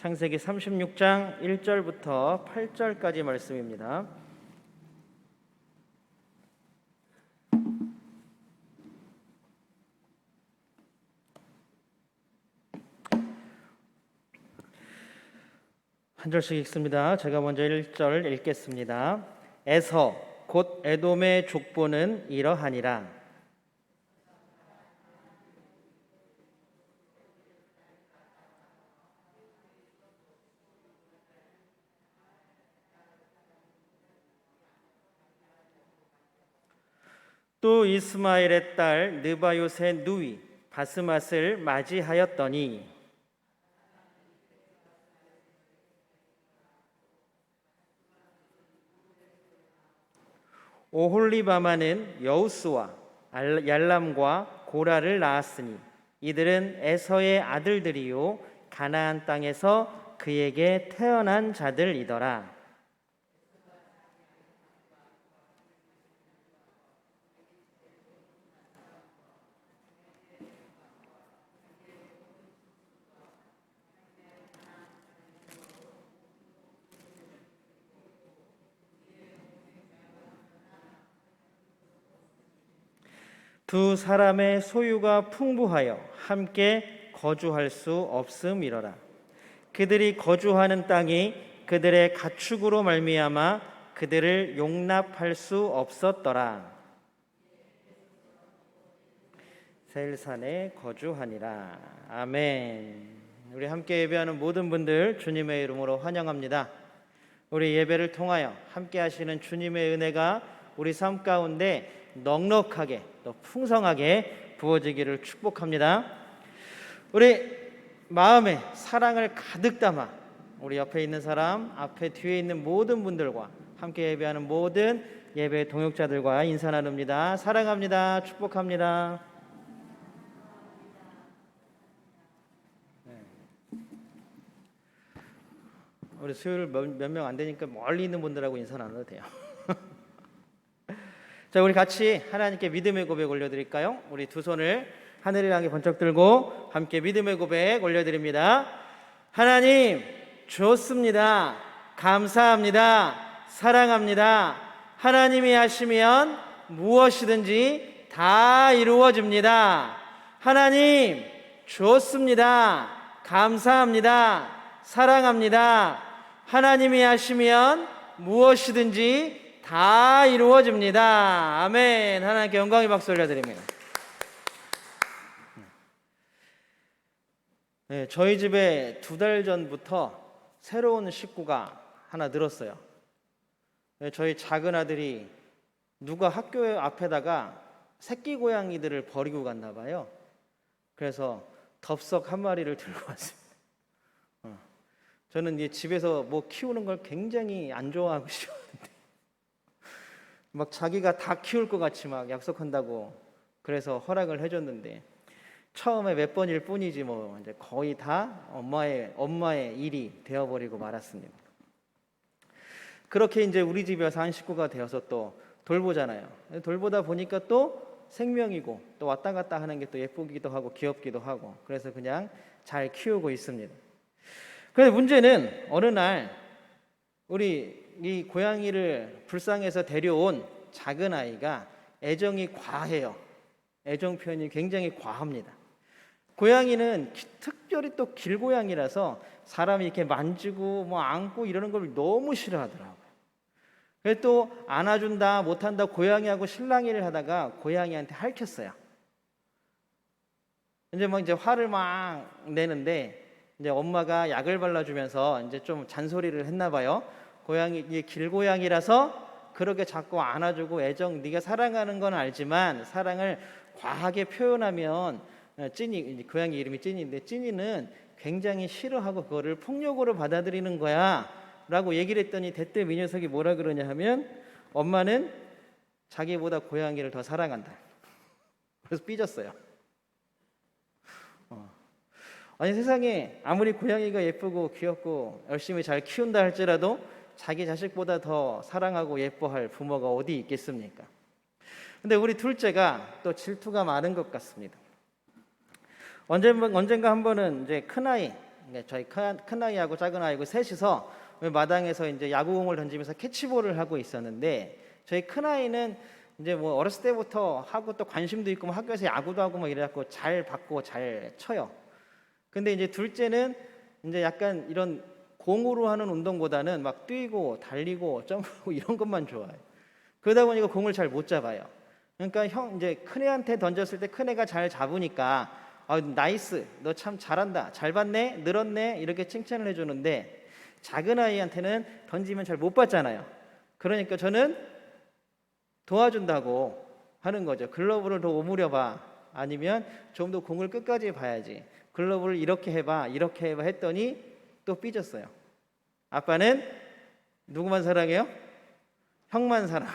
창세기 36장 1절부터 8절까지 말씀입니다. 한 절씩 읽습니다. 제가 먼저 1절 읽겠습니다. 에서 곧 에돔의 족보는 이러하니라. 또 이스마엘의 딸 느바요의 누이 바스맛을 맞이하였더니 오홀리바마는 여우스와 얄람과 고라를 낳았으니 이들은 에서의 아들들이요 가나안 땅에서 그에게 태어난 자들이더라. 두 사람의 소유가 풍부하여 함께 거주할 수 없음이러라. 그들이 거주하는 땅이 그들의 가축으로 말미암아 그들을 용납할 수 없었더라. 세일산에 거주하니라. 아멘. 우리 함께 예배하는 모든 분들 주님의 이름으로 환영합니다. 우리 예배를 통하여 함께 하시는 주님의 은혜가 우리 삶 가운데 넉넉하게 또 풍성하게 부어지기를 축복합니다. 우리 마음에 사랑을 가득 담아 우리 옆에 있는 사람, 앞에 뒤에 있는 모든 분들과 함께 예배하는 모든 예배 동역자들과 인사 나눕니다. 사랑합니다. 축복합니다. 우리 수요일 몇 명 안 되니까 멀리 있는 분들하고 인사 나눠도 돼요. 자, 우리 같이 하나님께 믿음의 고백 올려드릴까요? 우리 두 손을 하늘을 향해 번쩍 들고 함께 믿음의 고백 올려드립니다. 하나님 좋습니다. 감사합니다. 사랑합니다. 하나님이 하시면 무엇이든지 다 이루어집니다. 하나님 좋습니다. 감사합니다. 사랑합니다. 하나님이 하시면 무엇이든지 다 이루어집니다. 아멘. 하나님께 영광의 박수 올려드립니다. 네, 저희 집에 2달 전부터 새로운 식구가 하나 늘었어요. 네, 저희 작은 아들이 누가 학교 앞에다가 새끼 고양이들을 버리고 갔나 봐요. 그래서 덥석 한 마리를 들고 왔습니다. 저는 이 집에서 뭐 키우는 걸 굉장히 안 좋아하고 싶었는데 막 자기가 다 키울 것 같이 막 약속한다고 그래서 허락을 해줬는데 처음에 몇 번일 뿐이지 뭐 이제 거의 다 엄마의 일이 되어버리고 말았습니다. 그렇게 이제 우리 집에 와서 한 식구가 되어서 또 돌보잖아요. 돌보다 보니까 또 생명이고 또 왔다 갔다 하는 게 또 예쁘기도 하고 귀엽기도 하고 그래서 그냥 잘 키우고 있습니다. 그런데 문제는 어느 날 우리 이 고양이를 불쌍해서 데려온 작은 아이가 애정이 과해요. 애정 표현이 굉장히 과합니다. 고양이는 특별히 또 길고양이라서 사람이 이렇게 만지고 뭐 안고 이러는 걸 너무 싫어하더라고요. 그래서 또 안아준다 못한다 고양이하고 실랑이를 하다가 고양이한테 핥혔어요. 이제 화를 막 내는데 이제 엄마가 약을 발라주면서 이제 좀 잔소리를 했나 봐요. 고양이 길고양이라서 그렇게 자꾸 안아주고 애정 네가 사랑하는 건 알지만 사랑을 과하게 표현하면 찐이 고양이 이름이 찐이인데 찐이는 굉장히 싫어하고 그거를 폭력으로 받아들이는 거야 라고 얘기를 했더니 대뜸 이 녀석이 뭐라 그러냐 하면 엄마는 자기보다 고양이를 더 사랑한다. 그래서 삐졌어요. 아니 세상에 아무리 고양이가 예쁘고 귀엽고 열심히 잘 키운다 할지라도 자기 자식보다 더 사랑하고 예뻐할 부모가 어디 있겠습니까? 근데 우리 둘째가 또 질투가 많은 것 같습니다. 언젠가 한 번은 이제 큰아이 그러니까 저희 큰 아이하고 작은 아이고 셋이서 마당에서 이제 야구공을 던지면서 캐치볼을 하고 있었는데, 저희 큰 아이는 이제 뭐 어렸을 때부터 하고 또 관심도 있고 뭐 학교에서 야구도 하고 막 이래갖고 잘 받고 잘 쳐요. 근데 이제 둘째는 이제 약간 이런 공으로 하는 운동보다는 막 뛰고 달리고 점프하고 이런 것만 좋아해요. 그러다 보니까 공을 잘 못 잡아요. 그러니까 이제 큰애한테 던졌을 때 큰애가 잘 잡으니까 나이스, 너 참 잘한다, 잘 봤네, 늘었네, 이렇게 칭찬을 해주는데, 작은 아이한테는 던지면 잘 못 받잖아요. 그러니까 저는 도와준다고 하는 거죠. 글러브를 더 오므려봐, 아니면 좀 더 공을 끝까지 봐야지, 글러브를 이렇게 해봐, 이렇게 해봐 했더니 또 삐졌어요. 아빠는 누구만 사랑해요? 형만 사랑.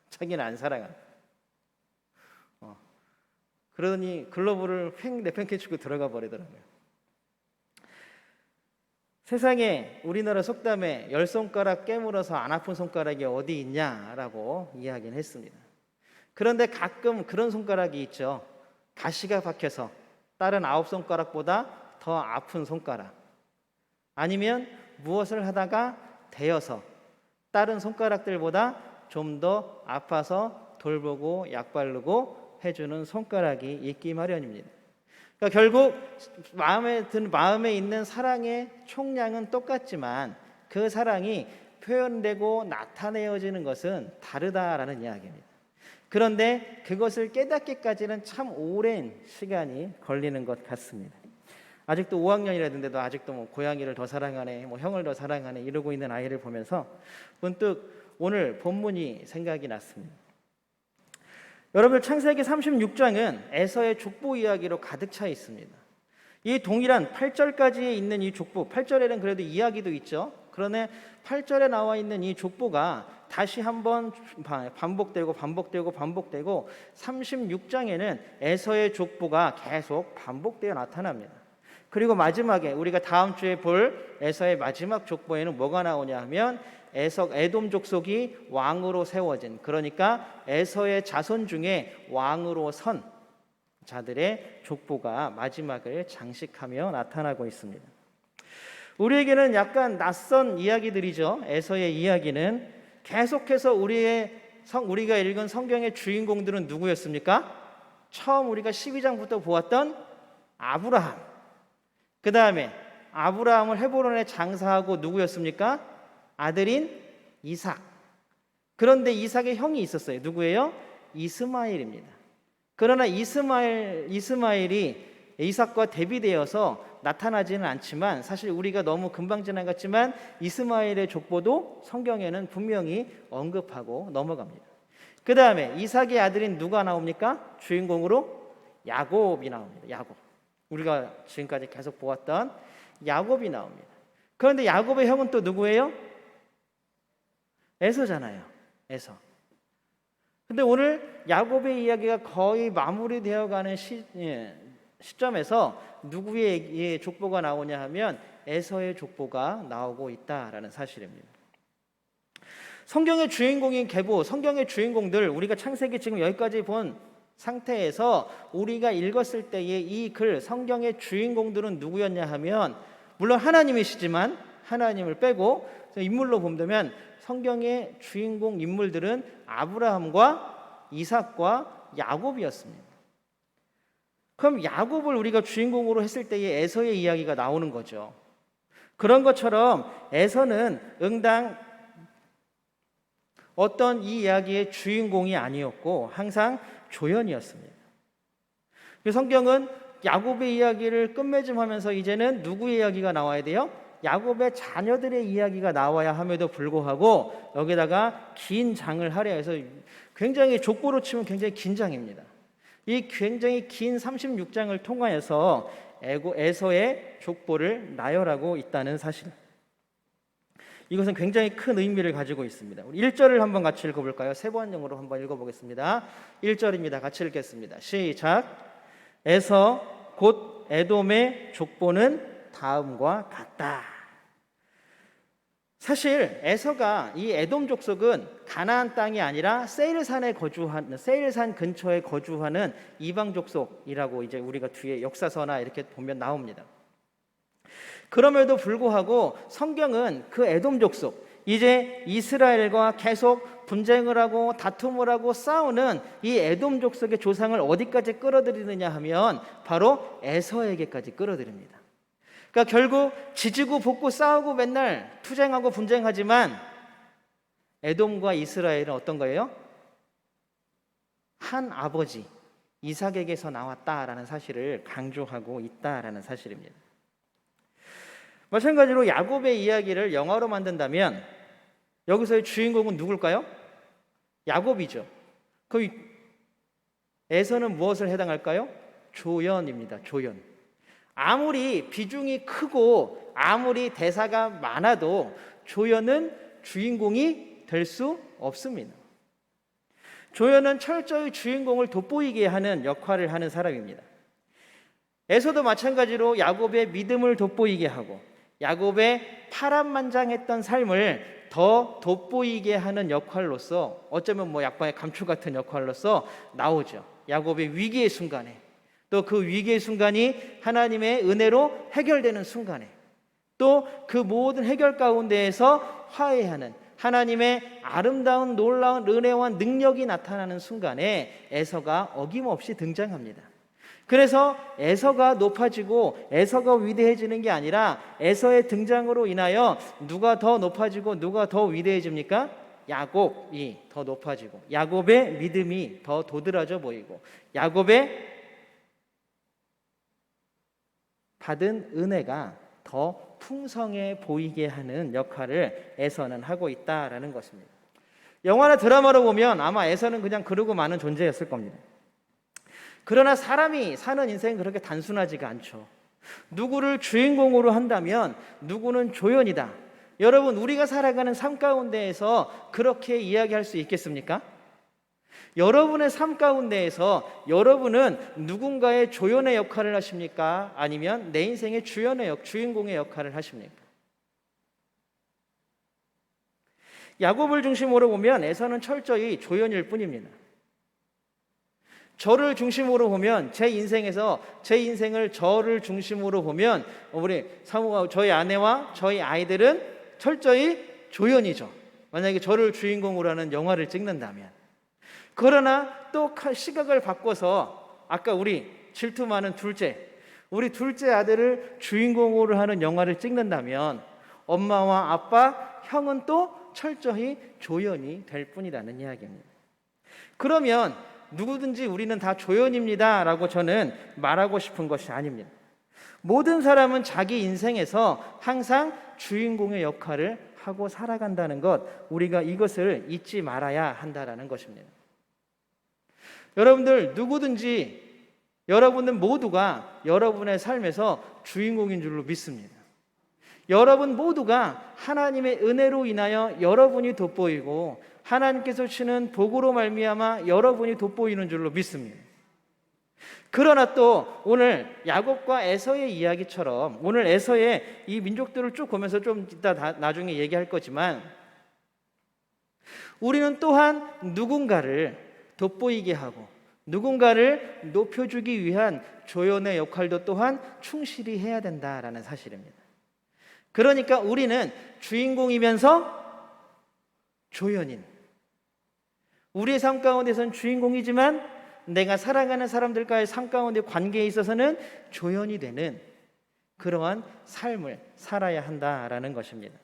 자기는 안 사랑합니다. 그러더니 글러브를 휙 내팽개치고 들어가 버리더라고요. 세상에 우리나라 속담에 10손가락 깨물어서 안 아픈 손가락이 어디 있냐라고 이야기는 했습니다. 그런데 가끔 그런 손가락이 있죠. 가시가 박혀서 다른 9손가락보다 더 아픈 손가락, 아니면 무엇을 하다가 데여서 다른 손가락들보다 좀 더 아파서 돌보고 약 바르고 해주는 손가락이 있기 마련입니다. 그러니까 결국 마음에 있는 사랑의 총량은 똑같지만 그 사랑이 표현되고 나타내어지는 것은 다르다라는 이야기입니다. 그런데 그것을 깨닫기까지는 참 오랜 시간이 걸리는 것 같습니다. 아직도 5학년이라던데도 아직도 뭐 고양이를 더 사랑하네, 뭐 형을 더 사랑하네 이러고 있는 아이를 보면서 문득 오늘 본문이 생각이 났습니다. 여러분, 창세기 36장은 에서의 족보 이야기로 가득 차 있습니다. 이 동일한 8절까지에 있는 이 족보, 8절에는 그래도 이야기도 있죠. 그러나 8절에 나와 있는 이 족보가 다시 한번 반복되고 36장에는 에서의 족보가 계속 반복되어 나타납니다. 그리고 마지막에 우리가 다음 주에 볼 에서의 마지막 족보에는 뭐가 나오냐 하면 에돔 족속이 왕으로 세워진, 그러니까 에서의 자손 중에 왕으로 선 자들의 족보가 마지막을 장식하며 나타나고 있습니다. 우리에게는 약간 낯선 이야기들이죠. 에서의 이야기는 계속해서 우리가 읽은 성경의 주인공들은 누구였습니까? 처음 우리가 12장부터 보았던 아브라함, 그 다음에 아브라함을 헤브론에 장사하고 누구였습니까? 아들인 이삭. 그런데 이삭의 형이 있었어요. 누구예요? 이스마엘입니다. 그러나 이스마엘이 이삭과 대비되어서 나타나지는 않지만, 사실 우리가 너무 금방 지나갔지만 이스마엘의 족보도 성경에는 분명히 언급하고 넘어갑니다. 그 다음에 이삭의 아들인 누가 나옵니까? 주인공으로 야곱이 나옵니다. 야곱. 우리가 지금까지 계속 보았던 야곱이 나옵니다. 그런데 야곱의 형은 또 누구예요? 에서잖아요. 에서. 근데 오늘 야곱의 이야기가 거의 마무리되어가는 시점에서 누구의 족보가 나오냐 하면 에서의 족보가 나오고 있다라는 사실입니다. 성경의 주인공인 계보, 성경의 주인공들, 우리가 창세기 지금 여기까지 본 상태에서 우리가 읽었을 때의 이 글, 성경의 주인공들은 누구였냐 하면, 물론 하나님이시지만 하나님을 빼고 인물로 본다면 성경의 주인공 인물들은 아브라함과 이삭과 야곱이었습니다. 그럼 야곱을 우리가 주인공으로 했을 때의 에서의 이야기가 나오는 거죠. 그런 것처럼 에서는 응당 어떤 이 이야기의 주인공이 아니었고 항상 조연이었습니다. 성경은 야곱의 이야기를 끝맺음하면서 이제는 누구의 이야기가 나와야 돼요? 야곱의 자녀들의 이야기가 나와야 함에도 불구하고 여기다가 긴 장을 하려 해서, 굉장히 족보로 치면 굉장히 긴 장입니다. 이 굉장히 긴 36장을 통하여서 에서의 족보를 나열하고 있다는 사실, 이것은 굉장히 큰 의미를 가지고 있습니다. 우리 1절을 한번 같이 읽어볼까요? 세 번역으로 한번 읽어보겠습니다. 1절입니다. 같이 읽겠습니다. 시작. 에서 곧 에돔의 족보는 다음과 같다. 사실 에서가, 이 에돔 족속은 가나안 땅이 아니라 세일산 근처에 거주하는 이방 족속이라고 이제 우리가 뒤에 역사서나 이렇게 보면 나옵니다. 그럼에도 불구하고 성경은 그 에돔 족속, 이제 이스라엘과 계속 분쟁을 하고 다툼을 하고 싸우는 이 에돔 족속의 조상을 어디까지 끌어들이느냐 하면 바로 에서에게까지 끌어들입니다. 그러니까 결국 지지고 볶고 싸우고 맨날 투쟁하고 분쟁하지만 에돔과 이스라엘은 어떤 거예요? 한 아버지 이삭에게서 나왔다라는 사실을 강조하고 있다라는 사실입니다. 마찬가지로 야곱의 이야기를 영화로 만든다면 여기서의 주인공은 누굴까요? 야곱이죠. 그럼 에서는 무엇을 해당할까요? 조연입니다. 조연. 아무리 비중이 크고 아무리 대사가 많아도 조연은 주인공이 될 수 없습니다. 조연은 철저히 주인공을 돋보이게 하는 역할을 하는 사람입니다. 에서도 마찬가지로 야곱의 믿음을 돋보이게 하고 야곱의 파란만장했던 삶을 더 돋보이게 하는 역할로서 어쩌면 약간의 감초 같은 역할로서 나오죠. 야곱의 위기의 순간에 또 그 위기의 순간이 하나님의 은혜로 해결되는 순간에 또 그 모든 해결 가운데에서 화해하는 하나님의 아름다운 놀라운 은혜와 능력이 나타나는 순간에 에서가 어김없이 등장합니다. 그래서 에서가 높아지고 에서가 위대해지는 게 아니라 에서의 등장으로 인하여 누가 더 높아지고 누가 더 위대해집니까? 야곱이 더 높아지고 야곱의 믿음이 더 도드라져 보이고 야곱의 받은 은혜가 더 풍성해 보이게 하는 역할을 에서는 하고 있다라는 것입니다. 영화나 드라마로 보면 아마 에서는 그냥 그러고 마는 존재였을 겁니다. 그러나 사람이 사는 인생은 그렇게 단순하지가 않죠. 누구를 주인공으로 한다면 누구는 조연이다. 여러분, 우리가 살아가는 삶 가운데에서 그렇게 이야기할 수 있겠습니까? 여러분의 삶 가운데에서 여러분은 누군가의 조연의 역할을 하십니까? 아니면 내 인생의 주인공의 역할을 하십니까? 야곱을 중심으로 보면 에서는 철저히 조연일 뿐입니다. 저를 중심으로 보면 제 인생을 저를 중심으로 보면 우리 사모가 저희 아내와 저희 아이들은 철저히 조연이죠. 만약에 저를 주인공으로 하는 영화를 찍는다면. 그러나 또 시각을 바꿔서 아까 우리 질투 많은 우리 둘째 아들을 주인공으로 하는 영화를 찍는다면 엄마와 아빠, 형은 또 철저히 조연이 될 뿐이라는 이야기입니다. 그러면 누구든지 우리는 다 조연입니다 라고 저는 말하고 싶은 것이 아닙니다. 모든 사람은 자기 인생에서 항상 주인공의 역할을 하고 살아간다는 것, 우리가 이것을 잊지 말아야 한다는 것입니다. 여러분들 누구든지 여러분들 모두가 여러분의 삶에서 주인공인 줄로 믿습니다. 여러분 모두가 하나님의 은혜로 인하여 여러분이 돋보이고 하나님께서 주시는 복으로 말미암아 여러분이 돋보이는 줄로 믿습니다. 그러나 또 오늘 야곱과 에서의 이야기처럼 오늘 에서의 이 민족들을 쭉 보면서 좀 이따 나중에 얘기할 거지만 우리는 또한 누군가를 돋보이게 하고 누군가를 높여주기 위한 조연의 역할도 또한 충실히 해야 된다라는 사실입니다. 그러니까 우리는 주인공이면서 조연인, 우리의 삶 가운데서는 주인공이지만 내가 사랑하는 사람들과의 삶 가운데 관계에 있어서는 조연이 되는 그러한 삶을 살아야 한다라는 것입니다.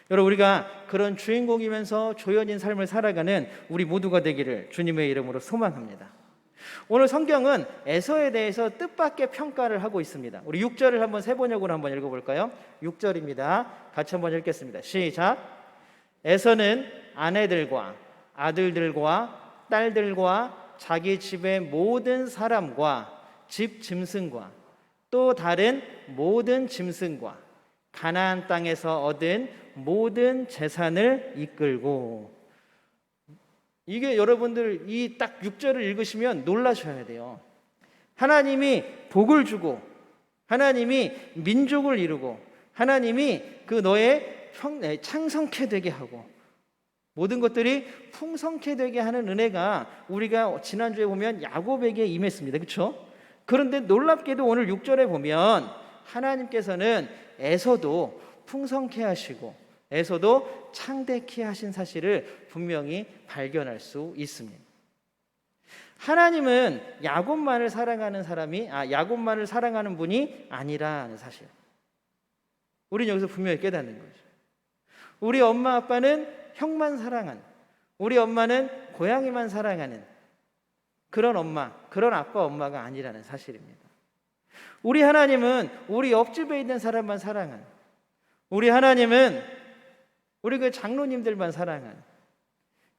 여러분, 우리가 그런 주인공이면서 조연인 삶을 살아가는 우리 모두가 되기를 주님의 이름으로 소망합니다. 오늘 성경은 에서에 대해서 뜻밖의 평가를 하고 있습니다. 우리 6절을 한번 세 번역으로 한번 읽어볼까요? 6절입니다. 같이 한번 읽겠습니다. 시작. 에서는 아내들과 아들들과 딸들과 자기 집의 모든 사람과 집 짐승과 또 다른 모든 짐승과 가나안 땅에서 얻은 모든 재산을 이끌고, 이게 여러분들 이 딱 6절을 읽으시면 놀라셔야 돼요. 하나님이 복을 주고 하나님이 민족을 이루고 하나님이 그 너의 창성케 되게 하고 모든 것들이 풍성케 되게 하는 은혜가 우리가 지난주에 보면 야곱에게 임했습니다. 그렇죠? 그런데 놀랍게도 오늘 6절에 보면 하나님께서는 에서도 풍성케 하시고 에서도 창대케 하신 사실을 분명히 발견할 수 있습니다. 하나님은 야곱만을 사랑하는 야곱만을 사랑하는 분이 아니라는 사실. 우리는 여기서 분명히 깨닫는 거죠. 우리 엄마 아빠는 형만 사랑하는, 우리 엄마는 고양이만 사랑하는 그런 엄마, 그런 아빠 엄마가 아니라는 사실입니다. 우리 하나님은 우리 옆집에 있는 사람만 사랑하는, 우리 하나님은 우리 그 장로님들만 사랑하는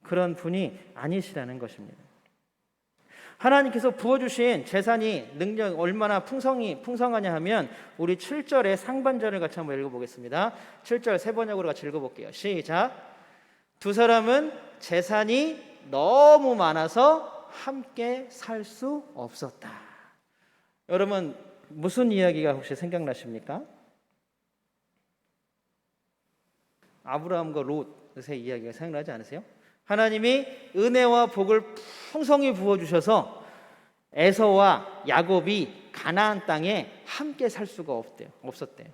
그런 분이 아니시라는 것입니다. 하나님께서 부어주신 재산이 능력 얼마나 풍성하냐 하면 우리 7절의 상반절을 같이 한번 읽어보겠습니다. 7절 세 번역으로 같이 읽어볼게요. 시작. 두 사람은 재산이 너무 많아서 함께 살 수 없었다. 여러분 무슨 이야기가 혹시 생각나십니까? 아브라함과 롯의 이야기가 생각나지 않으세요? 하나님이 은혜와 복을 풍성히 부어주셔서 에서와 야곱이 가나안 땅에 함께 살 수가 없었대요.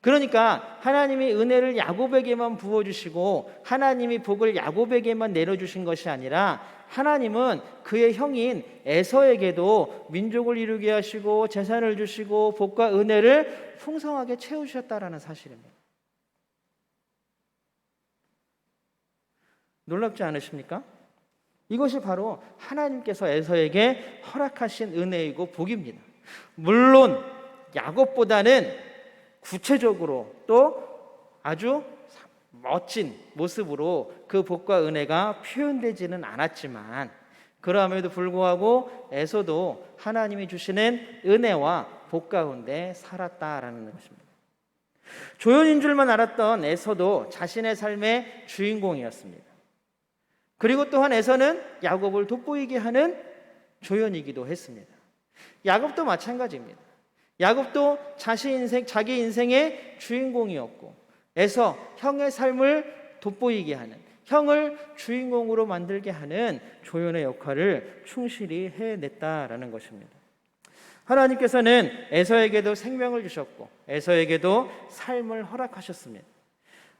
그러니까 하나님이 은혜를 야곱에게만 부어주시고 하나님이 복을 야곱에게만 내려주신 것이 아니라 하나님은 그의 형인 에서에게도 민족을 이루게 하시고 재산을 주시고 복과 은혜를 풍성하게 채우셨다라는 사실입니다. 놀랍지 않으십니까? 이것이 바로 하나님께서 에서에게 허락하신 은혜이고 복입니다. 물론 야곱보다는 구체적으로 또 아주 멋진 모습으로 그 복과 은혜가 표현되지는 않았지만 그럼에도 불구하고 에서도 하나님이 주시는 은혜와 복 가운데 살았다라는 것입니다. 조연인 줄만 알았던 에서도 자신의 삶의 주인공이었습니다. 그리고 또한 에서는 야곱을 돋보이게 하는 조연이기도 했습니다. 야곱도 마찬가지입니다. 야곱도 자기 인생의 주인공이었고 에서 형의 삶을 돋보이게 하는, 형을 주인공으로 만들게 하는 조연의 역할을 충실히 해냈다라는 것입니다. 하나님께서는 에서에게도 생명을 주셨고 에서에게도 삶을 허락하셨습니다.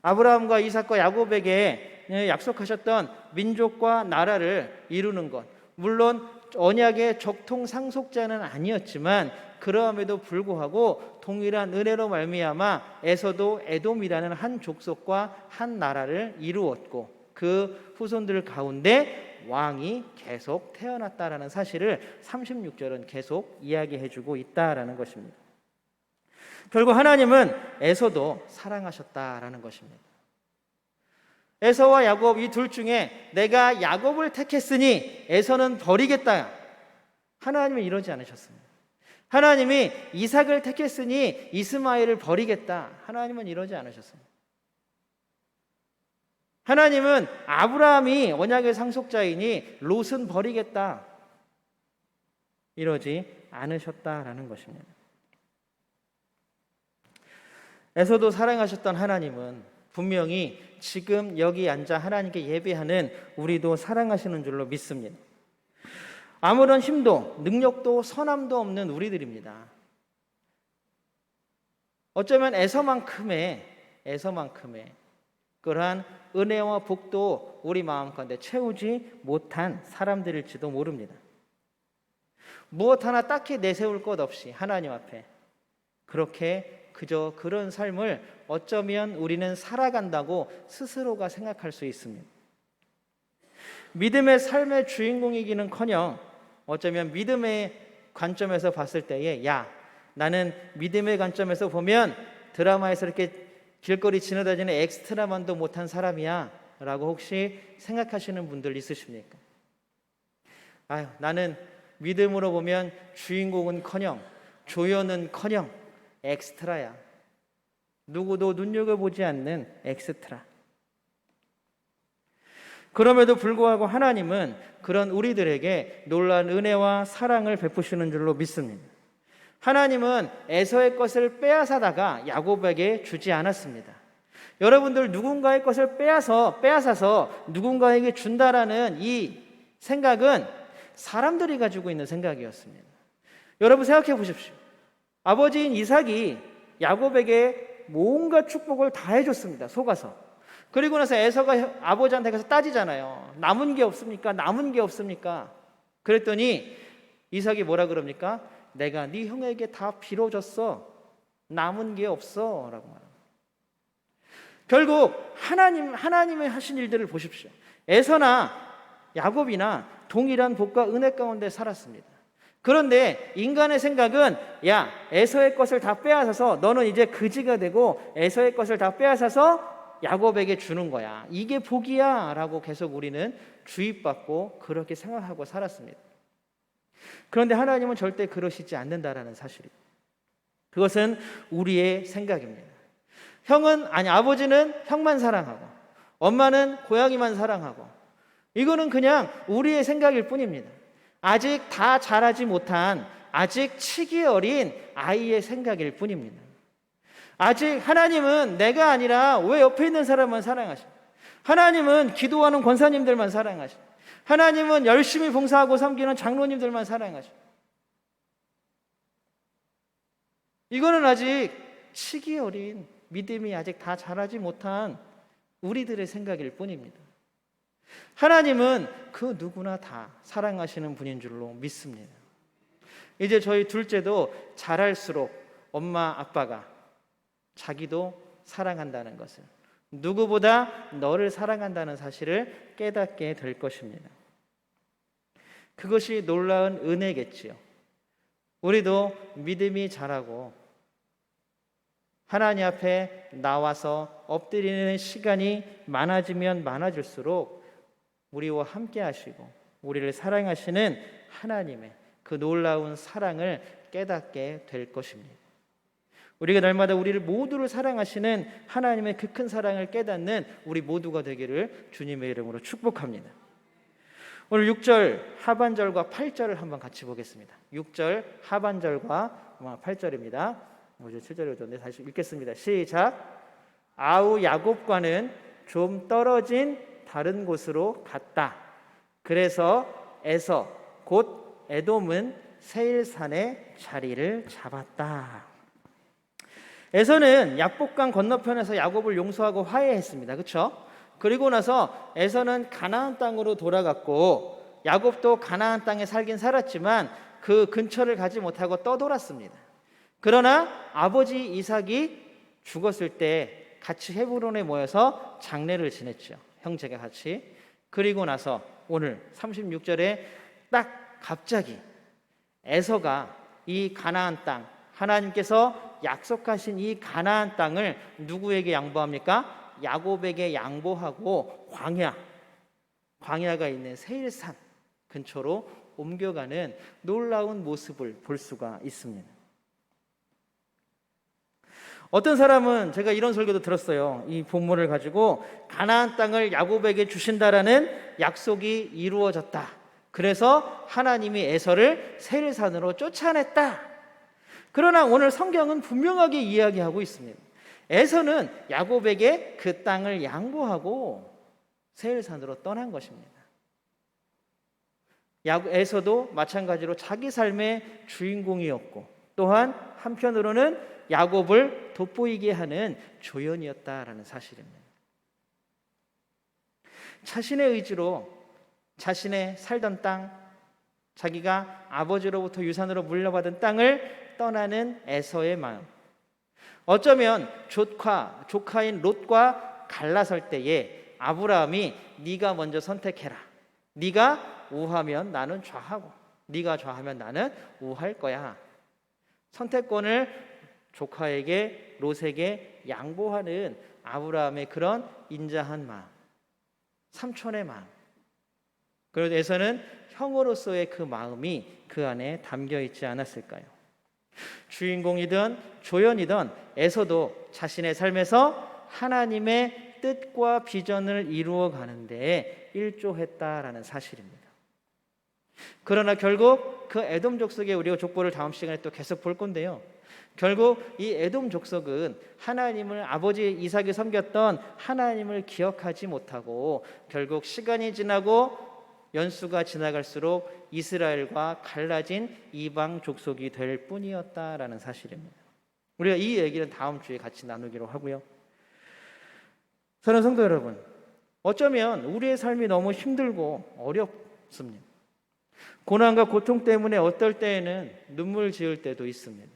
아브라함과 이삭과 야곱에게 약속하셨던 민족과 나라를 이루는 것, 물론 언약의 적통상속자는 아니었지만 그러함에도 불구하고 동일한 은혜로 말미암아 에서도 에돔이라는 한 족속과 한 나라를 이루었고 그 후손들 가운데 왕이 계속 태어났다라는 사실을 36절은 계속 이야기해주고 있다라는 것입니다. 결국 하나님은 에서도 사랑하셨다라는 것입니다. 에서와 야곱 이 둘 중에 내가 야곱을 택했으니 에서는 버리겠다. 하나님은 이러지 않으셨습니다. 하나님이 이삭을 택했으니 이스마엘을 버리겠다. 하나님은 이러지 않으셨습니다. 하나님은 아브라함이 언약의 상속자이니 롯은 버리겠다. 이러지 않으셨다라는 것입니다. 에서도 사랑하셨던 하나님은 분명히 지금 여기 앉아 하나님께 예배하는 우리도 사랑하시는 줄로 믿습니다. 아무런 힘도 능력도 선함도 없는 우리들입니다. 어쩌면 에서만큼의 그러한 은혜와 복도 우리 마음 가운데 채우지 못한 사람들일지도 모릅니다. 무엇 하나 딱히 내세울 것 없이 하나님 앞에 그렇게 그저 그런 삶을 어쩌면 우리는 살아간다고 스스로가 생각할 수 있습니다. 믿음의 삶의 주인공이기는커녕 어쩌면 믿음의 관점에서 봤을 때에 나는 믿음의 관점에서 보면 드라마에서 이렇게 길거리 지나다니는 엑스트라만도 못한 사람이야 라고 혹시 생각하시는 분들 있으십니까? 나는 믿음으로 보면 주인공은커녕 조연은커녕 엑스트라야. 누구도 눈여겨보지 않는 엑스트라. 그럼에도 불구하고 하나님은 그런 우리들에게 놀라운 은혜와 사랑을 베푸시는 줄로 믿습니다. 하나님은 에서의 것을 빼앗아다가 야곱에게 주지 않았습니다. 여러분들 누군가의 것을 빼앗아서 누군가에게 준다라는 이 생각은 사람들이 가지고 있는 생각이었습니다. 여러분 생각해 보십시오. 아버지인 이삭이 야곱에게 뭔가 축복을 다 해줬습니다. 속아서. 그리고 나서 에서가 아버지한테 가서 따지잖아요. 남은 게 없습니까? 남은 게 없습니까? 그랬더니 이삭이 뭐라 그럽니까? 내가 네 형에게 다 빌어줬어. 남은 게 없어 라고 말합니다. 결국 하나님의 하신 일들을 보십시오. 에서나 야곱이나 동일한 복과 은혜 가운데 살았습니다. 그런데 인간의 생각은 야, 에서의 것을 다 빼앗아서 너는 이제 그지가 되고 에서의 것을 다 빼앗아서 야곱에게 주는 거야. 이게 복이야 라고 계속 우리는 주입받고 그렇게 생각하고 살았습니다. 그런데 하나님은 절대 그러시지 않는다라는 사실입니다. 그것은 우리의 생각입니다. 아버지는 형만 사랑하고 엄마는 고양이만 사랑하고 이거는 그냥 우리의 생각일 뿐입니다. 아직 다 자라지 못한 아직 치기 어린 아이의 생각일 뿐입니다. 아직 하나님은 내가 아니라 왜 옆에 있는 사람만 사랑하십니까? 하나님은 기도하는 권사님들만 사랑하십니까? 하나님은 열심히 봉사하고 섬기는 장로님들만 사랑하십니까? 이거는 아직 치기 어린 믿음이 아직 다 자라지 못한 우리들의 생각일 뿐입니다. 하나님은 그 누구나 다 사랑하시는 분인 줄로 믿습니다. 이제 저희 둘째도 자랄수록 엄마 아빠가 자기도 사랑한다는 것을, 누구보다 너를 사랑한다는 사실을 깨닫게 될 것입니다. 그것이 놀라운 은혜겠지요. 우리도 믿음이 자라고 하나님 앞에 나와서 엎드리는 시간이 많아지면 많아질수록 우리와 함께 하시고 우리를 사랑하시는 하나님의 그 놀라운 사랑을 깨닫게 될 것입니다. 우리가 날마다 우리를 모두를 사랑하시는 하나님의 그 큰 사랑을 깨닫는 우리 모두가 되기를 주님의 이름으로 축복합니다. 오늘 6절 하반절과 8절을 한번 같이 보겠습니다. 6절 하반절과 8절입니다. 어제 7절에 오셨는데 다시 읽겠습니다. 시작. 아우 야곱과는 좀 떨어진 다른 곳으로 갔다. 그래서 에서 곧 에돔은 세일산에 자리를 잡았다. 에서는 약복강 건너편에서 야곱을 용서하고 화해했습니다. 그렇죠? 그리고 나서 에서는 가나안 땅으로 돌아갔고 야곱도 가나안 땅에 살긴 살았지만 그 근처를 가지 못하고 떠돌았습니다. 그러나 아버지 이삭이 죽었을 때 같이 헤브론에 모여서 장례를 지냈죠. 형제가 같이. 그리고 나서 오늘 36절에 딱 갑자기 에서가 이 가나안 땅, 하나님께서 약속하신 이 가나안 땅을 누구에게 양보합니까? 야곱에게 양보하고 광야가 있는 세일산 근처로 옮겨가는 놀라운 모습을 볼 수가 있습니다. 어떤 사람은 제가 이런 설교도 들었어요. 이 본문을 가지고 가나안 땅을 야곱에게 주신다라는 약속이 이루어졌다. 그래서 하나님이 에서를 세일산으로 쫓아냈다. 그러나 오늘 성경은 분명하게 이야기하고 있습니다. 에서는 야곱에게 그 땅을 양보하고 세일산으로 떠난 것입니다. 에서도 마찬가지로 자기 삶의 주인공이었고 또한 한편으로는 야곱을 돋보이게 하는 조연이었다라는 사실입니다. 자신의 의지로 자신의 살던 땅, 자기가 아버지로부터 유산으로 물려받은 땅을 떠나는 에서의 마음, 어쩌면 조카인 롯과 갈라설 때에 아브라함이 네가 먼저 선택해라. 네가 우하면 나는 좌하고 네가 좌하면 나는 우할 거야. 선택권을 조카에게 롯에게 양보하는 아브라함의 그런 인자한 마음, 삼촌의 마음, 그리고 에서는 형으로서의 그 마음이 그 안에 담겨 있지 않았을까요? 주인공이든 조연이든 에서도 자신의 삶에서 하나님의 뜻과 비전을 이루어가는 데 일조했다라는 사실입니다. 그러나 결국 그 에돔 족속의 우리가 족보를 다음 시간에 또 계속 볼 건데요. 결국 이 에돔 족속은 하나님을 아버지 이삭이 섬겼던 하나님을 기억하지 못하고 결국 시간이 지나고 연수가 지나갈수록 이스라엘과 갈라진 이방 족속이 될 뿐이었다라는 사실입니다. 우리가 이 얘기는 다음 주에 같이 나누기로 하고요. 사랑하는 성도 여러분, 어쩌면 우리의 삶이 너무 힘들고 어렵습니다. 고난과 고통 때문에 어떨 때에는 눈물 지을 때도 있습니다.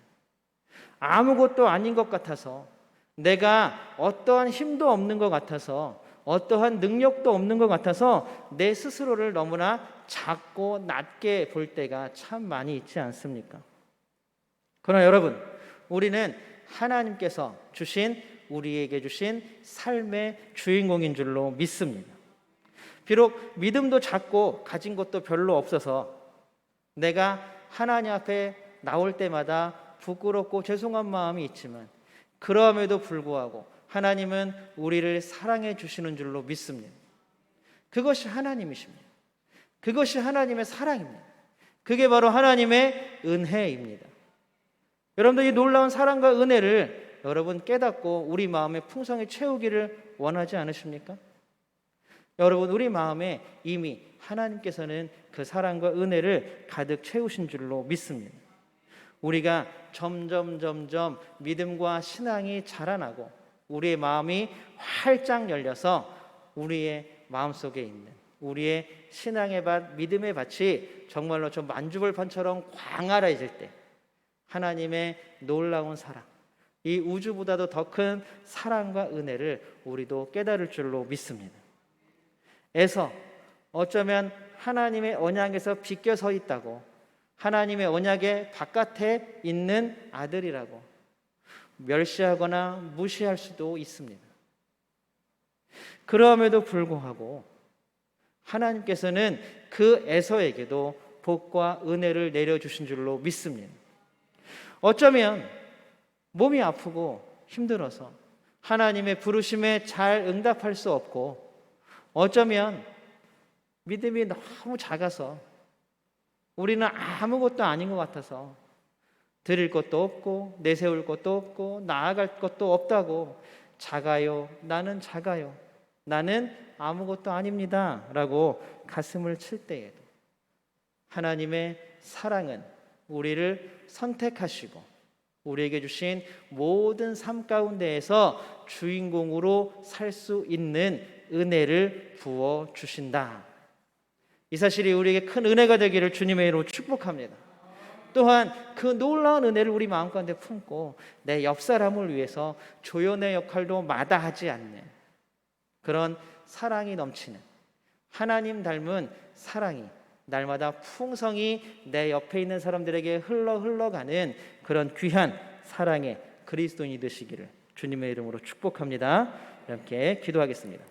아무것도 아닌 것 같아서, 내가 어떠한 힘도 없는 것 같아서, 어떠한 능력도 없는 것 같아서 내 스스로를 너무나 작고 낮게 볼 때가 참 많이 있지 않습니까? 그러나 여러분, 우리는 하나님께서 우리에게 주신 삶의 주인공인 줄로 믿습니다. 비록 믿음도 작고 가진 것도 별로 없어서 내가 하나님 앞에 나올 때마다 부끄럽고 죄송한 마음이 있지만, 그럼에도 불구하고 하나님은 우리를 사랑해 주시는 줄로 믿습니다. 그것이 하나님이십니다. 그것이 하나님의 사랑입니다. 그게 바로 하나님의 은혜입니다. 여러분들, 이 놀라운 사랑과 은혜를 여러분 깨닫고 우리 마음에 풍성히 채우기를 원하지 않으십니까? 여러분, 우리 마음에 이미 하나님께서는 그 사랑과 은혜를 가득 채우신 줄로 믿습니다. 우리가 점점 믿음과 신앙이 자라나고 우리의 마음이 활짝 열려서 우리의 마음속에 있는 우리의 신앙의 밭, 믿음의 밭이 정말로 좀 만주벌판처럼 광활해질 때 하나님의 놀라운 사랑, 이 우주보다도 더 큰 사랑과 은혜를 우리도 깨달을 줄로 믿습니다. 에서 어쩌면 하나님의 언약에서 비껴 서 있다고, 하나님의 언약의 바깥에 있는 아들이라고 멸시하거나 무시할 수도 있습니다. 그럼에도 불구하고 하나님께서는 그 에서에게도 복과 은혜를 내려주신 줄로 믿습니다. 어쩌면 몸이 아프고 힘들어서 하나님의 부르심에 잘 응답할 수 없고, 어쩌면 믿음이 너무 작아서 우리는 아무것도 아닌 것 같아서 드릴 것도 없고 내세울 것도 없고 나아갈 것도 없다고 작아요, 나는 작아요, 나는 아무것도 아닙니다 라고 가슴을 칠 때에도 하나님의 사랑은 우리를 선택하시고 우리에게 주신 모든 삶 가운데에서 주인공으로 살 수 있는 은혜를 부어주신다. 이 사실이 우리에게 큰 은혜가 되기를 주님의 이름으로 축복합니다. 또한 그 놀라운 은혜를 우리 마음 가운데 품고 내 옆 사람을 위해서 조연의 역할도 마다하지 않는 그런 사랑이 넘치는, 하나님 닮은 사랑이 날마다 풍성히 내 옆에 있는 사람들에게 흘러가는 그런 귀한 사랑의 그리스도인이 되시기를 주님의 이름으로 축복합니다. 함께 기도하겠습니다.